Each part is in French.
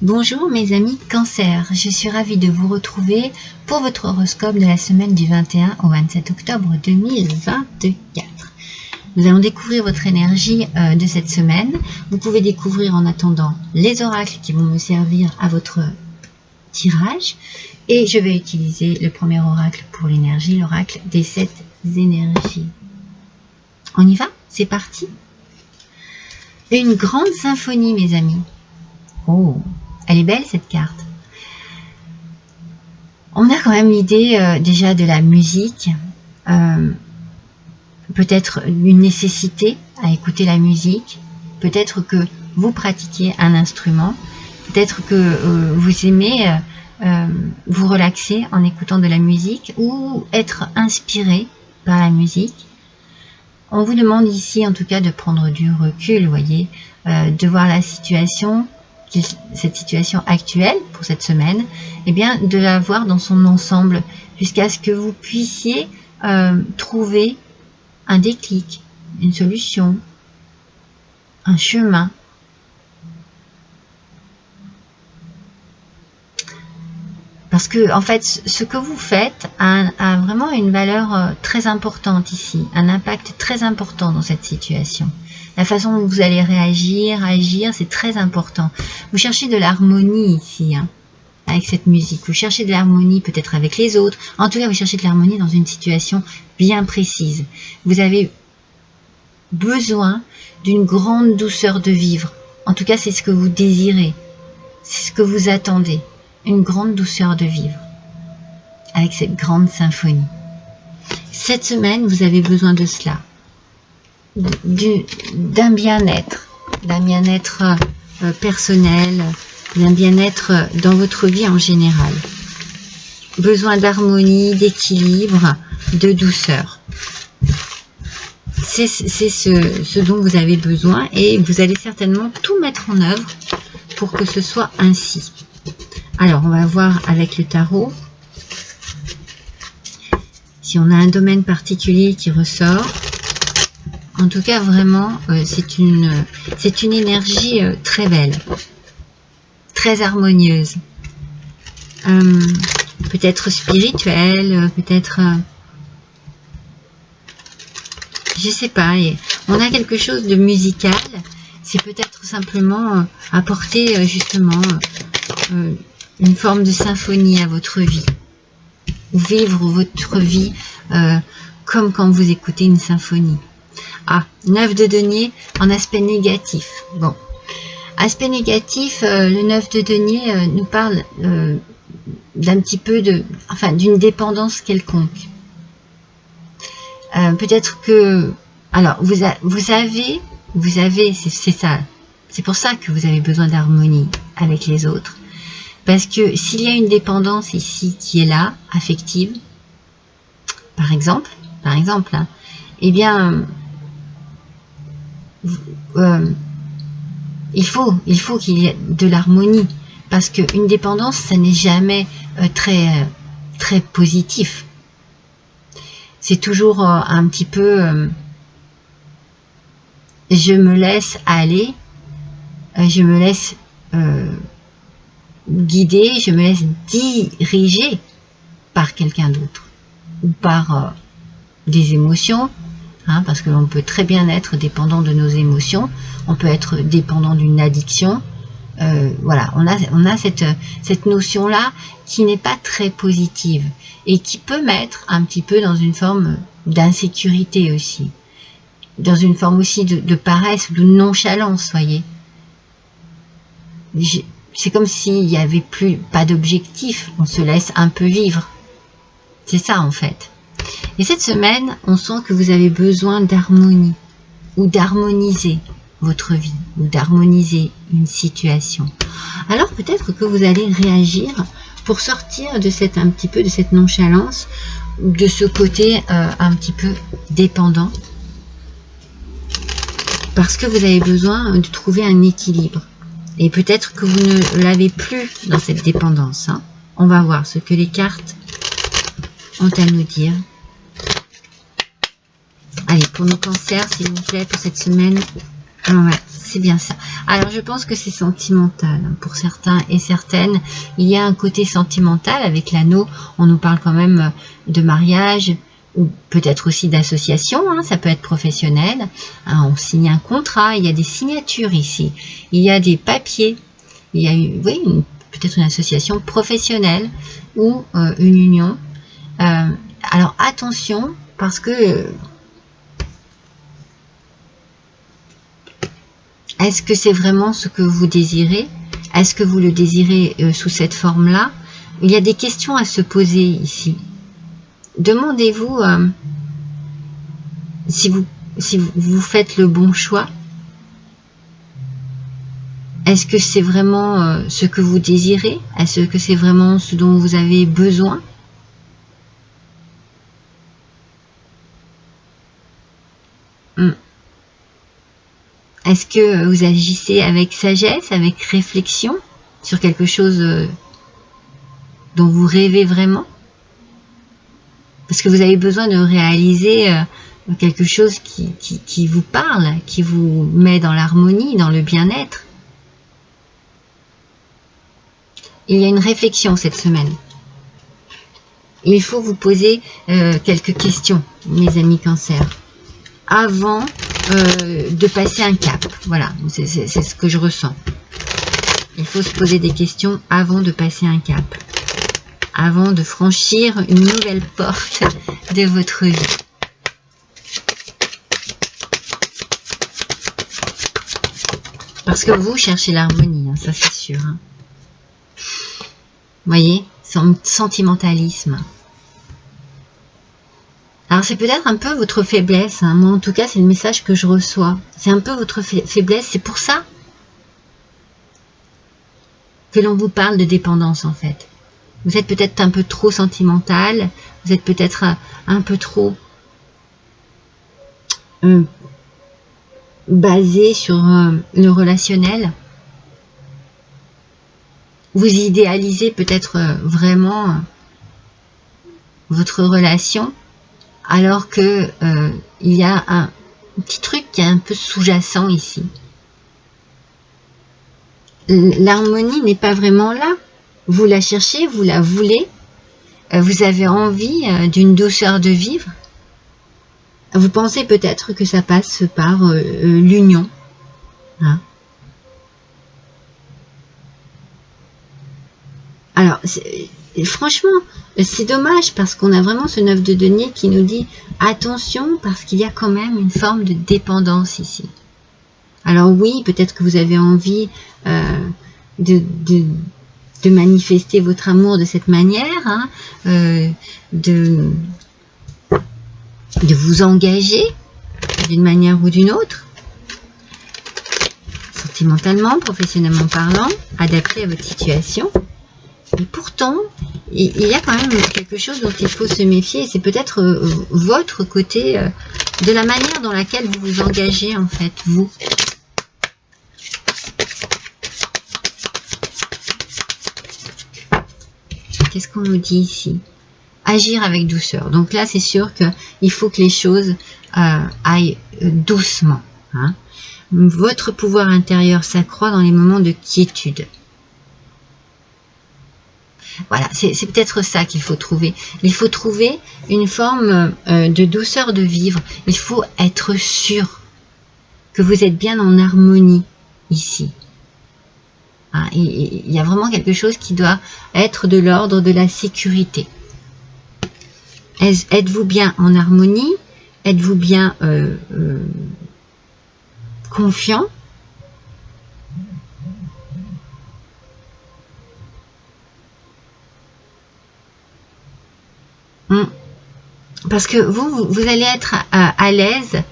Bonjour mes amis Cancer, je suis ravie de vous retrouver pour votre horoscope de la semaine du 21 au 27 octobre 2024. Nous allons découvrir votre énergie de cette semaine. Vous pouvez découvrir en attendant les oracles qui vont me servir à votre tirage. Et je vais utiliser le premier oracle pour l'énergie, l'oracle des 7 énergies. On y va? C'est parti. Une grande symphonie mes amis. Oh, elle est belle cette carte. On a quand même l'idée déjà de la musique, peut-être une nécessité à écouter la musique, peut-être que vous pratiquez un instrument, peut-être que vous aimez vous relaxer en écoutant de la musique ou être inspiré par la musique. On vous demande ici en tout cas de prendre du recul, vous voyez, de voir la situation, cette situation actuelle pour cette semaine, et bien de la voir dans son ensemble jusqu'à ce que vous puissiez trouver un déclic, une solution, un chemin. Parce que en fait, ce que vous faites a vraiment une valeur très importante ici, un impact très important dans cette situation. La façon dont vous allez réagir, agir, c'est très important. Vous cherchez de l'harmonie ici, hein, avec cette musique. Vous cherchez de l'harmonie peut-être avec les autres. En tout cas, vous cherchez de l'harmonie dans une situation bien précise. Vous avez besoin d'une grande douceur de vivre. En tout cas, c'est ce que vous désirez. C'est ce que vous attendez. Une grande douceur de vivre. Avec cette grande symphonie. Cette semaine, vous avez besoin de cela. D'un bien-être personnel, d'un bien-être dans votre vie en général. Besoin d'harmonie, d'équilibre, de douceur. C'est ce dont vous avez besoin et vous allez certainement tout mettre en œuvre pour que ce soit ainsi. Alors, on va voir avec le tarot si on a un domaine particulier qui ressort. En tout cas, vraiment, c'est une énergie très belle, très harmonieuse. Peut-être spirituelle, peut-être... je sais pas, on a quelque chose de musical. C'est peut-être simplement apporter justement une forme de symphonie à votre vie. Ou vivre votre vie comme quand vous écoutez une symphonie. Ah, 9 de denier en aspect négatif. Bon, aspect négatif, le 9 de denier nous parle d'un petit peu d'une dépendance quelconque. Peut-être que, alors, vous avez, c'est ça, c'est pour ça que vous avez besoin d'harmonie avec les autres. Parce que s'il y a une dépendance ici qui est là, affective, par exemple, hein, eh bien, il faut qu'il y ait de l'harmonie. Parce qu'une dépendance, ça n'est jamais très positif. C'est toujours un petit peu je me laisse aller, je me laisse guider, je me laisse diriger par quelqu'un d'autre ou par des émotions, hein, parce que l'on peut très bien être dépendant de nos émotions, on peut être dépendant d'une addiction. Voilà, on a cette notion-là qui n'est pas très positive et qui peut mettre un petit peu dans une forme d'insécurité aussi, dans une forme aussi de paresse ou de nonchalance, voyez. C'est comme s'il n'y avait pas d'objectif, on se laisse un peu vivre. C'est ça en fait. Et cette semaine, on sent que vous avez besoin d'harmonie ou d'harmoniser votre vie ou d'harmoniser une situation. Alors peut-être que vous allez réagir pour sortir de cette nonchalance, de ce côté un petit peu dépendant, parce que vous avez besoin de trouver un équilibre. Et peut-être que vous ne l'avez plus dans cette dépendance. Hein. On va voir ce que les cartes ont à nous dire. Allez, pour nos cancers, s'il vous plaît, pour cette semaine. Ouais, c'est bien ça. Alors je pense que c'est sentimental pour certains et certaines. Il y a un côté sentimental avec l'anneau. On nous parle quand même de mariage ou peut-être aussi d'association. Ça peut être professionnel. On signe un contrat. Il y a des signatures ici. Il y a des papiers. Il y a oui, peut-être une association professionnelle ou une union. Alors attention parce que est-ce que c'est vraiment ce que vous désirez? Est-ce que vous le désirez sous cette forme-là? Il y a des questions à se poser ici. Demandez-vous si vous faites le bon choix. Est-ce que c'est vraiment ce que vous désirez? Est-ce que c'est vraiment ce dont vous avez besoin? Est-ce que vous agissez avec sagesse, avec réflexion sur quelque chose dont vous rêvez vraiment? Parce que vous avez besoin de réaliser quelque chose qui vous parle, qui vous met dans l'harmonie, dans le bien-être. Il y a une réflexion cette semaine. Il faut vous poser quelques questions, mes amis Cancer, avant de passer un cap. Voilà, c'est ce que je ressens. Il faut se poser des questions avant de passer un cap, avant de franchir une nouvelle porte de votre vie. Parce que vous cherchez l'harmonie, ça c'est sûr. Vous voyez, sentimentalisme. Alors c'est peut-être un peu votre faiblesse, moi en tout cas c'est le message que je reçois. C'est un peu votre faiblesse, c'est pour ça que l'on vous parle de dépendance en fait. Vous êtes peut-être un peu trop sentimental, vous êtes peut-être un peu trop basé sur le relationnel. Vous idéalisez peut-être vraiment votre relation, alors que il y a un petit truc qui est un peu sous-jacent ici. L'harmonie n'est pas vraiment là. Vous la cherchez, vous la voulez, vous avez envie d'une douceur de vivre. Vous pensez peut-être que ça passe par l'union. Alors, franchement, c'est dommage parce qu'on a vraiment ce 9 de denier qui nous dit attention parce qu'il y a quand même une forme de dépendance ici. Alors oui, peut-être que vous avez envie de manifester votre amour de cette manière, de vous engager d'une manière ou d'une autre, sentimentalement, professionnellement parlant, adapté à votre situation. Et pourtant, il y a quand même quelque chose dont il faut se méfier, c'est peut-être votre côté, de la manière dans laquelle vous vous engagez en fait, vous. Qu'est-ce qu'on nous dit ici? Agir avec douceur. Donc là, c'est sûr qu'il faut que les choses aillent doucement. Votre pouvoir intérieur s'accroît dans les moments de quiétude. Voilà, c'est peut-être ça qu'il faut trouver. Il faut trouver une forme de douceur de vivre. Il faut être sûr que vous êtes bien en harmonie ici. Il y a vraiment quelque chose qui doit être de l'ordre de la sécurité. Êtes-vous bien en harmonie? Êtes-vous bien confiant? Parce que vous allez être à l'aise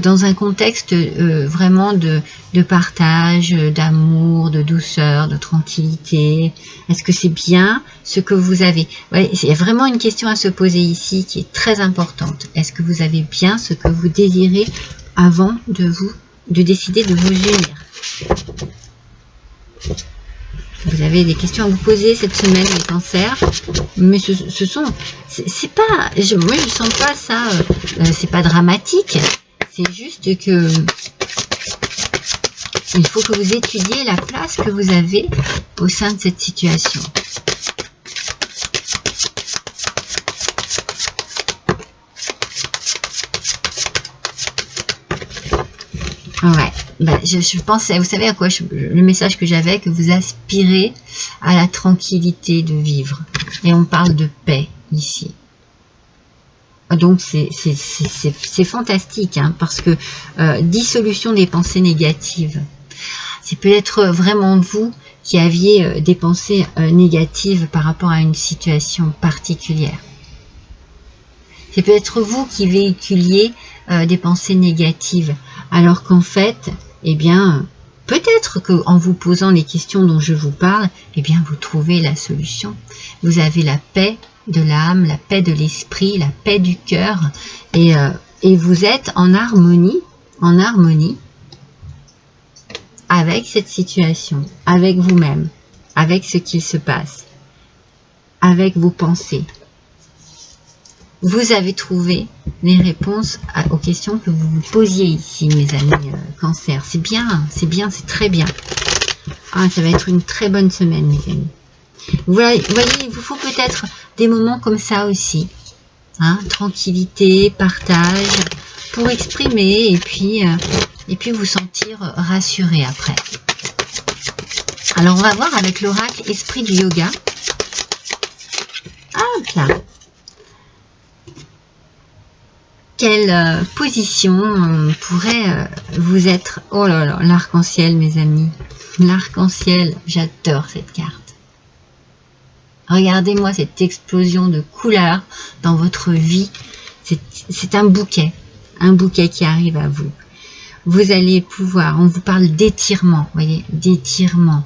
dans un contexte vraiment de partage, d'amour, de douceur, de tranquillité. Est-ce que c'est bien ce que vous avez? Ouais, il y a vraiment une question à se poser ici qui est très importante. Est-ce que vous avez bien ce que vous désirez avant de décider de vous unir? Vous avez des questions à vous poser cette semaine, les cancers, mais c'est pas, moi je sens pas ça, c'est pas dramatique, c'est juste que Il faut que vous étudiez la place que vous avez au sein de cette situation. Ouais, ben, je pensais, vous savez à quoi le message que j'avais, que vous aspirez à la tranquillité de vivre. Et on parle de paix ici. Donc c'est fantastique, hein, parce que dissolution des pensées négatives. C'est peut-être vraiment vous qui aviez des pensées négatives par rapport à une situation particulière. C'est peut-être vous qui véhiculiez des pensées négatives, alors qu'en fait, eh bien, peut-être qu'en vous posant les questions dont je vous parle, eh bien, vous trouvez la solution. Vous avez la paix de l'âme, la paix de l'esprit, la paix du cœur, et vous êtes en harmonie avec cette situation, avec vous-même, avec ce qu'il se passe, avec vos pensées. Vous avez trouvé les réponses aux questions que vous vous posiez ici, mes amis Cancer. C'est bien, c'est très bien. Ah, ça va être une très bonne semaine, mes amis. Vous voyez, il vous faut peut-être des moments comme ça aussi. Hein, tranquillité, partage, pour exprimer et puis vous sentir rassuré après. Alors, on va voir avec l'oracle Esprit du Yoga. Hop là. Quelle position pourrait vous être... Oh là là, l'arc-en-ciel, mes amis. L'arc-en-ciel, j'adore cette carte. Regardez-moi cette explosion de couleurs dans votre vie. C'est un bouquet qui arrive à vous. Vous allez pouvoir, on vous parle d'étirement, voyez, d'étirement.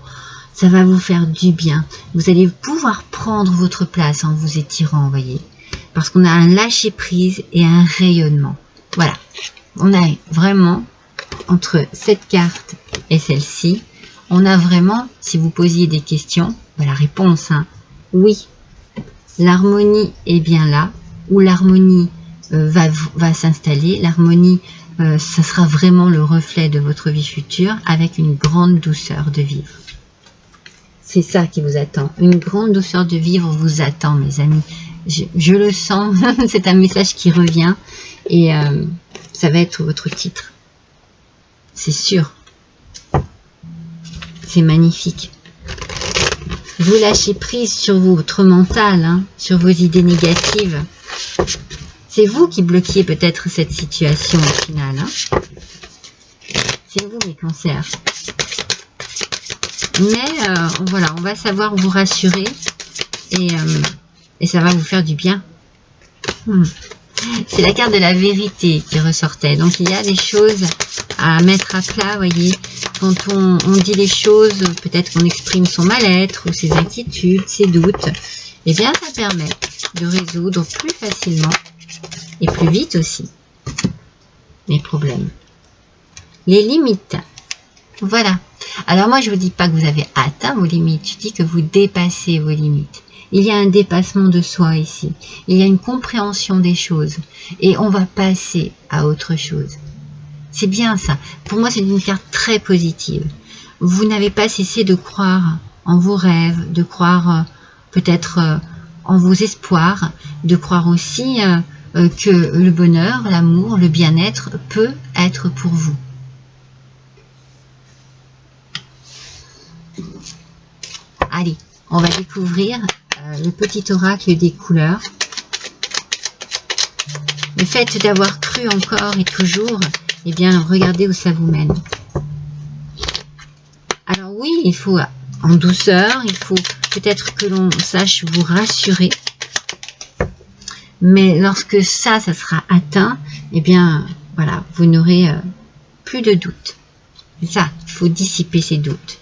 Ça va vous faire du bien. Vous allez pouvoir prendre votre place en vous étirant, voyez. Parce qu'on a un lâcher-prise et un rayonnement. Voilà. On a vraiment, entre cette carte et celle-ci, on a vraiment, si vous posiez des questions, ben la réponse, hein, oui. L'harmonie est bien là, où l'harmonie va s'installer. L'harmonie, ça sera vraiment le reflet de votre vie future, avec une grande douceur de vivre. C'est ça qui vous attend. Une grande douceur de vivre vous attend, mes amis. Je le sens, c'est un message qui revient et ça va être votre titre. C'est sûr. C'est magnifique. Vous lâchez prise sur votre mental, hein, sur vos idées négatives. C'est vous qui bloquiez peut-être cette situation au final. Hein. C'est vous, mes cancers. Mais voilà, on va savoir vous rassurer et ça va vous faire du bien. C'est la carte de la vérité qui ressortait. Donc il y a des choses à mettre à plat, voyez. Quand on dit les choses, peut-être qu'on exprime son mal-être ou ses inquiétudes, ses doutes. Eh bien, ça permet de résoudre plus facilement et plus vite aussi les problèmes. Les limites. Voilà. Alors moi, je ne vous dis pas que vous avez atteint vos limites. Je dis que vous dépassez vos limites. Il y a un dépassement de soi ici. Il y a une compréhension des choses. Et on va passer à autre chose. C'est bien ça. Pour moi, c'est une carte très positive. Vous n'avez pas cessé de croire en vos rêves, de croire peut-être en vos espoirs, de croire aussi que le bonheur, l'amour, le bien-être peut être pour vous. Allez, on va découvrir le petit oracle des couleurs. Le fait d'avoir cru encore et toujours, eh bien, regardez où ça vous mène. Alors oui, il faut en douceur, il faut peut-être que l'on sache vous rassurer. Mais lorsque ça sera atteint, eh bien, voilà, vous n'aurez plus de doute. C'est ça, il faut dissiper ces doutes.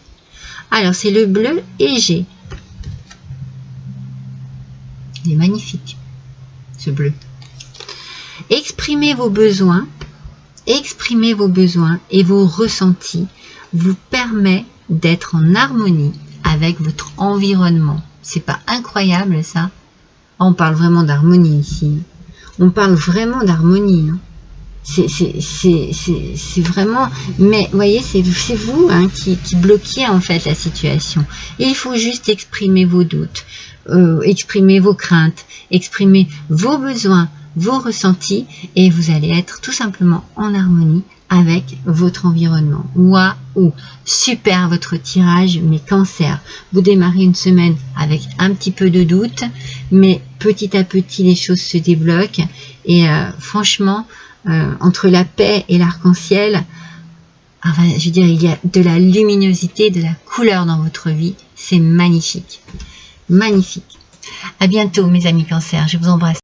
Alors, c'est le bleu Égée. Il est magnifique, ce bleu. Exprimez vos besoins et vos ressentis vous permet d'être en harmonie avec votre environnement. C'est pas incroyable ça? On parle vraiment d'harmonie ici. On parle vraiment d'harmonie. Hein. C'est vraiment, mais vous voyez, c'est vous hein, qui bloquez en fait la situation. Et il faut juste exprimer vos doutes, exprimer vos craintes, exprimer vos besoins, vos ressentis, et vous allez être tout simplement en harmonie avec votre environnement. Waouh, super votre tirage, mes cancers. Vous démarrez une semaine avec un petit peu de doute, mais petit à petit les choses se débloquent, et franchement, entre la paix et l'arc-en-ciel, enfin, je veux dire, il y a de la luminosité, de la couleur dans votre vie. C'est magnifique. Magnifique. À bientôt, mes amis cancers. Je vous embrasse.